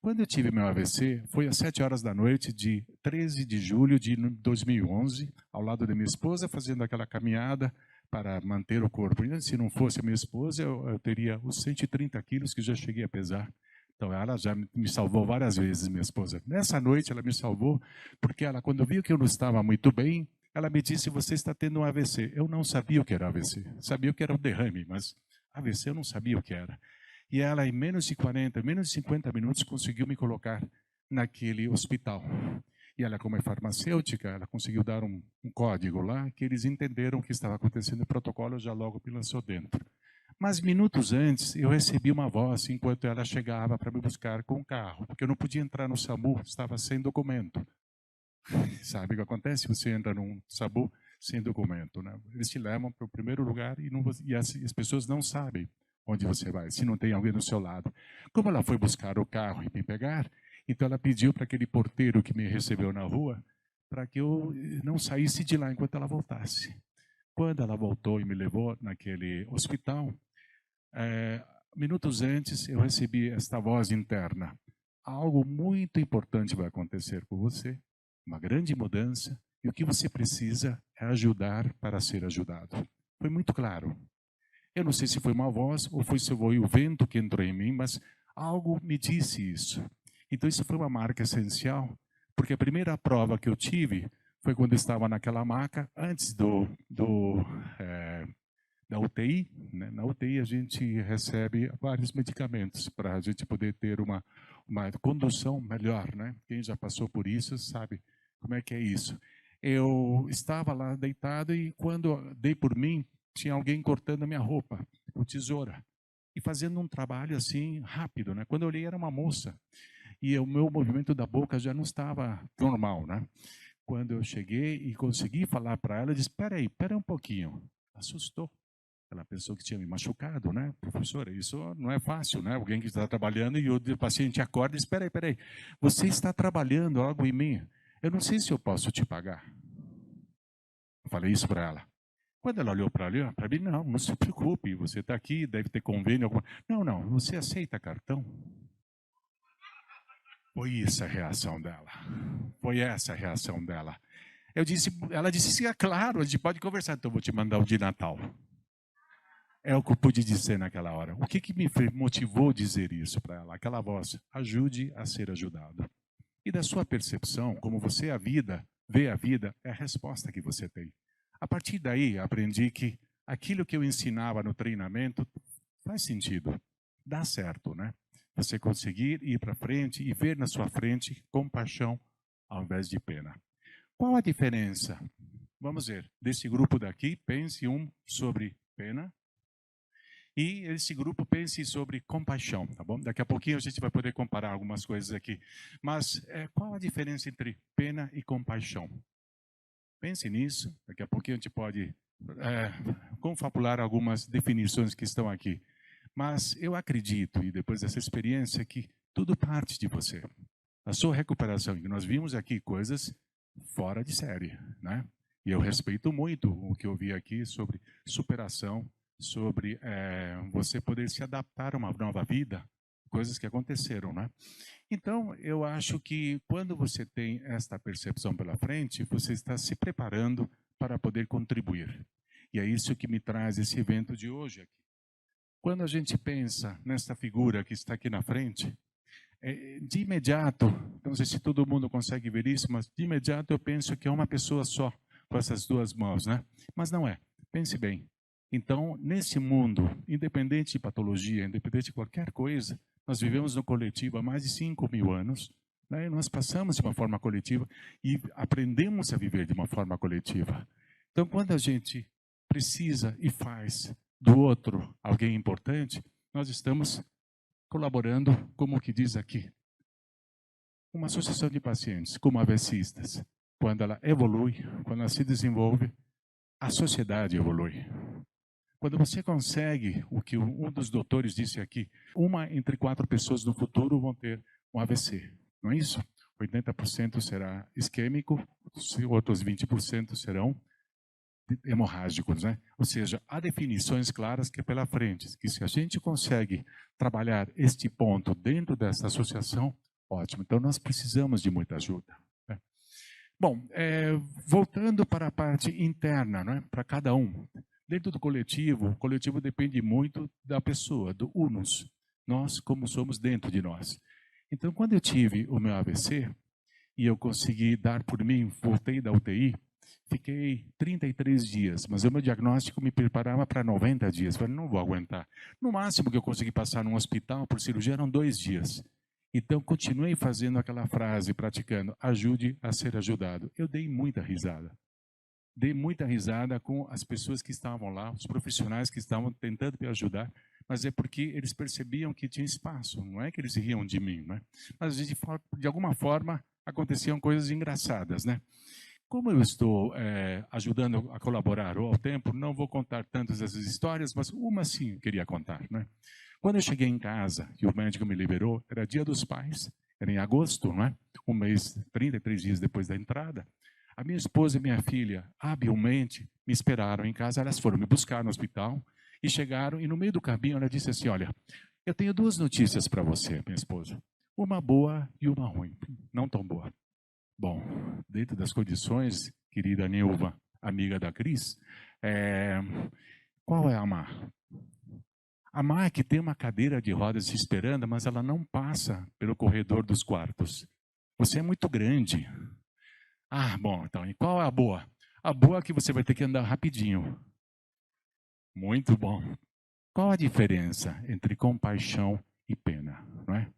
Quando eu tive meu AVC, foi às 7 horas da noite de 13 de julho de 2011, ao lado da minha esposa, fazendo aquela caminhada para manter o corpo. E se não fosse a minha esposa, eu teria os 130 quilos que já cheguei a pesar. Então, ela já me salvou várias vezes, minha esposa. Nessa noite, ela me salvou, porque ela, quando viu que eu não estava muito bem, ela me disse: você está tendo um AVC. Eu não sabia o que era AVC. Sabia o que era um derrame, mas AVC eu não sabia o que era. E ela, em menos de 40, menos de 50 minutos, conseguiu me colocar naquele hospital. E ela, como é farmacêutica, ela conseguiu dar um código lá, que eles entenderam o que estava acontecendo, o protocolo já logo me lançou dentro. Mas minutos antes, eu recebi uma voz enquanto ela chegava para me buscar com o carro, porque eu não podia entrar no SAMU, estava sem documento. Sabe o que acontece? Você entra num SAMU sem documento, né? Eles te levam para o primeiro lugar e as pessoas não sabem onde você vai, se não tem alguém do seu lado. Como ela foi buscar o carro e me pegar, então ela pediu para aquele porteiro que me recebeu na rua para que eu não saísse de lá enquanto ela voltasse. Quando ela voltou e me levou naquele hospital, minutos antes eu recebi esta voz interna: algo muito importante vai acontecer com você, uma grande mudança, e o que você precisa é ajudar para ser ajudado. Foi muito claro. Eu não sei se foi uma voz ou se foi o vento que entrou em mim, mas algo me disse isso. Então isso foi uma marca essencial, porque a primeira prova que eu tive foi quando eu estava naquela maca, antes da UTI. Né? Na UTI a gente recebe vários medicamentos para a gente poder ter uma condução melhor. Né? Quem já passou por isso sabe como é que é isso. Eu estava lá deitado e quando dei por mim, tinha alguém cortando a minha roupa com tesoura e fazendo um trabalho assim rápido, né? Quando eu olhei era uma moça e o meu movimento da boca já não estava normal, né? Quando eu cheguei e consegui falar para ela, eu disse: espera aí um pouquinho. Assustou. Ela pensou que tinha me machucado, né? Professora, isso não é fácil, né? Alguém que está trabalhando e o paciente acorda e diz: espera aí, você está trabalhando algo em mim? Eu não sei se eu posso te pagar. Eu falei isso para ela. Quando ela olhou para mim, não se preocupe, você está aqui, deve ter convênio. Não, você aceita cartão? Foi essa a reação dela. Foi essa a reação dela. Ela disse: sim, é claro, a gente pode conversar, então eu vou te mandar o de Natal. É o que eu pude dizer naquela hora. O que me motivou a dizer isso para ela? Aquela voz: ajude a ser ajudado. E da sua percepção, como você vê a vida, é a resposta que você tem. A partir daí, aprendi que aquilo que eu ensinava no treinamento faz sentido, dá certo, né? Você conseguir ir para frente e ver na sua frente compaixão ao invés de pena. Qual a diferença? Vamos ver, desse grupo daqui, pense sobre pena e esse grupo pense sobre compaixão, tá bom? Daqui a pouquinho a gente vai poder comparar algumas coisas aqui. Mas qual a diferença entre pena e compaixão? Pense nisso, daqui a pouquinho a gente pode confabular algumas definições que estão aqui. Mas eu acredito, e depois dessa experiência, que tudo parte de você. A sua recuperação, e nós vimos aqui coisas fora de série, né? E eu respeito muito o que eu vi aqui sobre superação, sobre você poder se adaptar a uma nova vida, coisas que aconteceram, né? Então, eu acho que quando você tem esta percepção pela frente, você está se preparando para poder contribuir. E é isso que me traz esse evento de hoje aqui. Quando a gente pensa nesta figura que está aqui na frente, de imediato, não sei se todo mundo consegue ver isso, mas de imediato eu penso que é uma pessoa só com essas duas mãos, né? Mas não é. Pense bem. Então, nesse mundo, independente de patologia, independente de qualquer coisa, nós vivemos no coletivo há mais de 5.000 anos, né? E nós passamos de uma forma coletiva e aprendemos a viver de uma forma coletiva. Então, quando a gente precisa e faz do outro alguém importante, nós estamos colaborando, como que diz aqui, uma associação de pacientes, como AVCistas. Quando ela evolui, quando ela se desenvolve, a sociedade evolui. Quando você consegue o que um dos doutores disse aqui, 1 entre 4 pessoas no futuro vão ter um AVC, não é isso? 80% será isquêmico, outros 20% serão hemorrágicos, né? Ou seja, há definições claras que é pela frente, que se a gente consegue trabalhar este ponto dentro dessa associação, Ótimo. Então, nós precisamos de muita ajuda, né? Bom, voltando para a parte interna, né, para cada um. Dentro do coletivo, o coletivo depende muito da pessoa, do unus. Nós, como somos dentro de nós. Então, quando eu tive o meu AVC, e eu consegui dar por mim, voltei da UTI, fiquei 33 dias, mas o meu diagnóstico me preparava para 90 dias. Falei, não vou aguentar. No máximo que eu consegui passar num hospital por cirurgia eram 2 dias. Então, continuei fazendo aquela frase, praticando, ajude a ser ajudado. Eu dei muita risada. Dei muita risada com as pessoas que estavam lá, os profissionais que estavam tentando me ajudar, mas é porque eles percebiam que tinha espaço, não é que eles riam de mim, né? Mas de alguma forma aconteciam coisas engraçadas, né? Como eu estou ajudando a colaborar ao tempo, não vou contar tantas essas histórias, mas uma sim eu queria contar, né? Quando eu cheguei em casa e o médico me liberou, era Dia dos Pais, era em agosto, não é? Um mês, 33 dias depois da entrada. A minha esposa e minha filha, habilmente, me esperaram em casa. Elas foram me buscar no hospital e chegaram. E no meio do caminho, ela disse assim: olha, eu tenho 2 notícias para você, minha esposa. Uma boa e uma ruim. Não tão boa. Bom, dentro das condições, querida Neuva, amiga da Cris, qual é a má? A má é que tem uma cadeira de rodas te esperando, mas ela não passa pelo corredor dos quartos. Você é muito grande. Ah, bom, então, e qual é a boa? A boa é que você vai ter que andar rapidinho. Muito bom. Qual a diferença entre compaixão e pena, não é?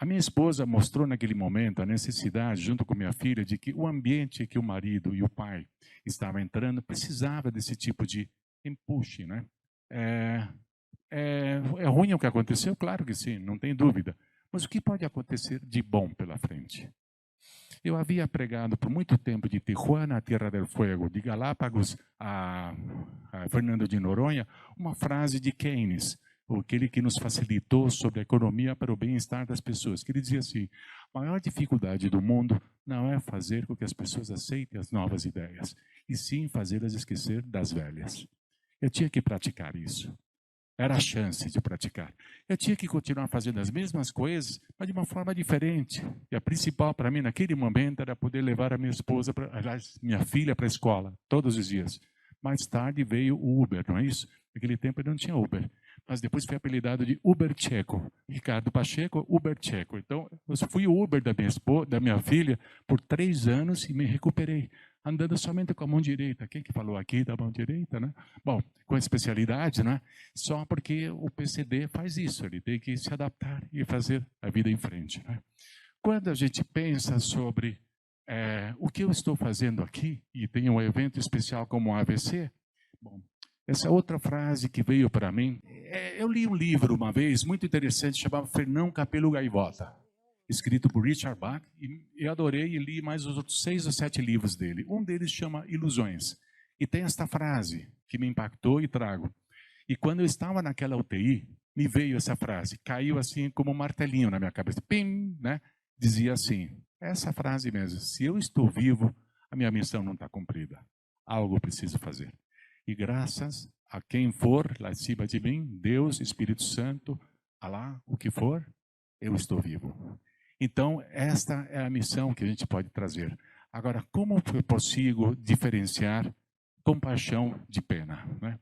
A minha esposa mostrou naquele momento a necessidade, junto com minha filha, de que o ambiente que o marido e o pai estavam entrando precisava desse tipo de empuxe, né? É ruim o que aconteceu? Claro que sim, não tem dúvida. Mas o que pode acontecer de bom pela frente? Eu havia pregado por muito tempo de Tijuana a Tierra del Fuego, de Galápagos a Fernando de Noronha, uma frase de Keynes, aquele que nos facilitou sobre a economia para o bem-estar das pessoas, que ele dizia assim: a maior dificuldade do mundo não é fazer com que as pessoas aceitem as novas ideias, e sim fazê-las esquecer das velhas. Eu tinha que praticar isso. Era a chance de praticar. Eu tinha que continuar fazendo as mesmas coisas, mas de uma forma diferente. E a principal para mim naquele momento era poder levar a minha esposa, aliás, minha filha para a escola, todos os dias. Mais tarde veio o Uber, não é isso? Naquele tempo eu não tinha Uber. Mas depois foi apelidado de Uber Checo. Ricardo Pacheco, Uber Checo. Então, eu fui o Uber da minha filha por 3 anos e me recuperei, andando somente com a mão direita. Quem que falou aqui da mão direita, né? Bom, com especialidade, né? Só porque o PCD faz isso, ele tem que se adaptar e fazer a vida em frente, né? Quando a gente pensa sobre o que eu estou fazendo aqui, e tem um evento especial como o AVC, bom, essa outra frase que veio para mim, eu li um livro uma vez, muito interessante, chamado Fernão Capelo Gaivota, escrito por Richard Bach, e eu adorei e li mais os outros 6 ou 7 livros dele. Um deles chama Ilusões, e tem esta frase que me impactou e trago. E quando eu estava naquela UTI, me veio essa frase, caiu assim como um martelinho na minha cabeça, pim, né? Dizia assim, essa frase mesmo: se eu estou vivo, a minha missão não está cumprida. Algo eu preciso fazer. E graças a quem for lá acima de mim, Deus, Espírito Santo, Alá, o que for, eu estou vivo. Então, esta é a missão que a gente pode trazer. Agora, como eu consigo diferenciar compaixão de pena, né?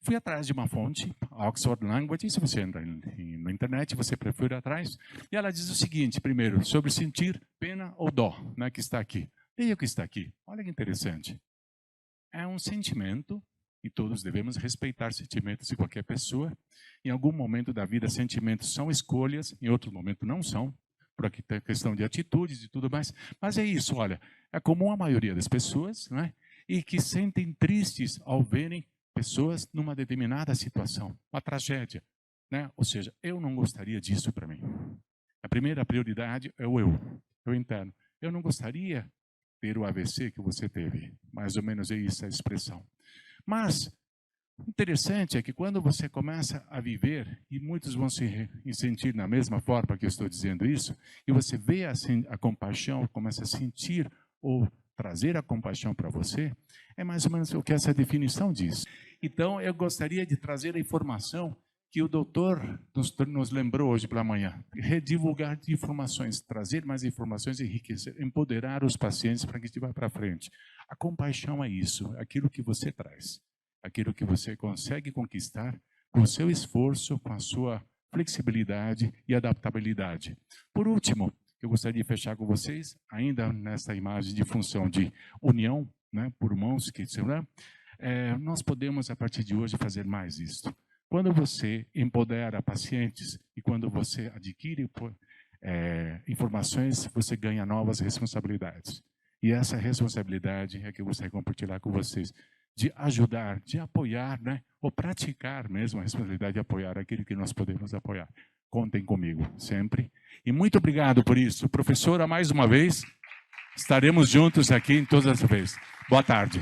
Fui atrás de uma fonte, Oxford Language, se você entra na internet, você prefere atrás, e ela diz o seguinte, primeiro, sobre sentir pena ou dó, né, que está aqui. Leia o que está aqui, olha que interessante. É um sentimento, e todos devemos respeitar sentimentos de qualquer pessoa. Em algum momento da vida, sentimentos são escolhas, em outro momento não são, por aqui tem questão de atitudes e tudo mais. Mas é isso, olha, é comum a maioria das pessoas, né, e que sentem tristes ao verem pessoas numa determinada situação, uma tragédia, né? Ou seja, eu não gostaria disso para mim. A primeira prioridade é o eu interno. Eu não gostaria de ter o AVC que você teve, mais ou menos é isso a expressão. Mas interessante é que quando você começa a viver, e muitos vão se sentir na mesma forma que eu estou dizendo isso, e você vê a compaixão, começa a sentir ou trazer a compaixão para você, é mais ou menos o que essa definição diz. Então, eu gostaria de trazer a informação que o doutor nos lembrou hoje pela manhã. Redivulgar informações, trazer mais informações, enriquecer, empoderar os pacientes para que a gente vá para frente. A compaixão é isso, aquilo que você traz, aquilo que você consegue conquistar com o seu esforço, com a sua flexibilidade e adaptabilidade. Por último, eu gostaria de fechar com vocês, ainda nessa imagem de função de união, né, por mãos, nós podemos, a partir de hoje, fazer mais isso. Quando você empodera pacientes e quando você adquire informações, você ganha novas responsabilidades. E essa responsabilidade é que eu gostaria de compartilhar com vocês, de ajudar, de apoiar, né? Ou praticar mesmo a responsabilidade de apoiar aquilo que nós podemos apoiar. Contem comigo, sempre. E muito obrigado por isso. Professora, mais uma vez, estaremos juntos aqui em todas as vezes. Boa tarde.